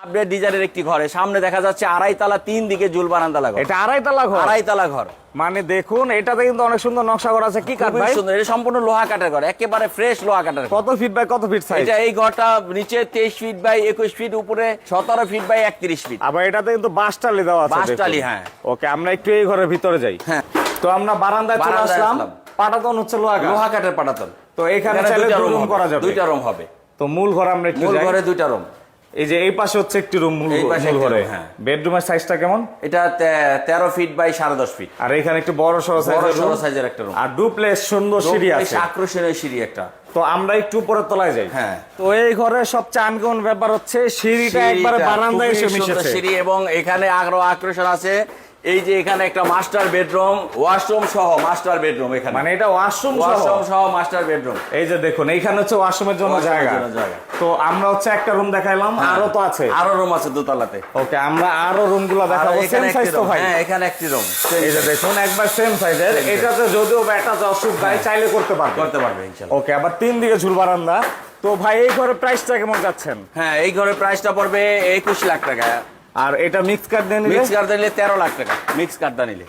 Update ডিজাইনের একটি ঘরে সামনে দেখা যাচ্ছে আড়াই তালা 3 দিকে জুল বারান্দা লাগা। এটা আড়াই তালা ঘর? আড়াই তালা ঘর। মানে দেখুন এটাতে কিন্তু অনেক সুন্দর নকশা করা আছে। কি কাঠ খুবই ভাই? সুন্দর, এটা সম্পূর্ণ লোহা কাঠের ঘর, একেবারে ফ্রেশ লোহা কাঠের ঘর। কত ফিট বাই কত ফিট সাইজ? এটা এই ঘরটা নিচে 23 ফিট বাই 21 ফিট, উপরে 17 ফিট বাই 31 ফিট। আবার এটাতে কিন্তু বাঁশটালি দেওয়া আছে। বাঁশটালি, হ্যাঁ। ওকে, আমরা একটু এই ঘরের ভিতরে যাই। হ্যাঁ, তো আমরা বারান্দায় চলে বারান্দায় আসলাম। আসলাম। পাটাতন হচ্ছে লোহা কাঠ। লোহা কাঠের পাটাতন। তো এখানে চাইলে দুইটা দুই রুম হবে, করা যাবে। দুইটা রুম হবে। তো মূল ঘর আমরা একটু মূল যাই। ঘরে দুইটা রুম। এই যে এই পাশে হচ্ছে একটি রুম, মূল এই পাশে মূল একটি ঘরে। room, হ্যাঁ। বেডরুমের সাইজটা কেমন? এটা 13 ফিট বাই 10.5 ফিট। আর এখানে একটু বড় সড়ো বড় সাইজের সড়ো রুম। সাইজের একটা রুম। আর ডুপ্লেক্স সুন্দর সিঁড়ি আছে। আকর্ষণীয় সিঁড়ি একটা। তো আমরা একটু উপরের তলায় যাই। হ্যাঁ। তো এই ঘরের সবচেয়ে আনকমন ব্যাপার হচ্ছে সিঁড়িটা একবারে সিঁড়িটা বারান্দায় খুবই এসে সুন্দর মিশেছে। সিঁড়ি, এবং এখানে আরো আকর্ষণ আছে। এই যে এখানে একটা মাস্টার বেডরুম, ওয়াশরুম সহ মাস্টার বেডরুম। এখানে মানে এটা ওয়াশরুম সহ মাস্টার বেডরুম। এই যে দেখুন এইখানে হচ্ছে ওয়াশরুমের জন্য ওয়াশরুমের জায়গা। জন্য জায়গা। তো আমরা হচ্ছে একটা রুম দেখাইলাম, আরো তো আছে। আরো রুম আছে দোতলাতে। ওকে, আমরা আরো রুম গুলো আর দেখাবো। সেম এখানে সাইজ একটি তো room। ভাই? হ্যাঁ, এখানে একটি রুম। এই যে দেখুন একবার সেম সাইজের। এটাতে যদিও ব্যাটাচ অসুবিধা চাইলে করতে পারবে। করতে পারবে ইনশাআল্লাহ। ওকে, আবার 3 দিকে ঝুল বারান্দা। তো ভাই এই ঘরের প্রাইসটা কেমন যাচ্ছেন? হ্যাঁ, এই ঘরের প্রাইসটা পড়বে 21 লাখ টাকা। আর এটা মিক্স কার্ড দিয়ে নিলে? মিক্স কার্ড নিলে 13 লাখ টাকা। মিক্স কার্ড নিলে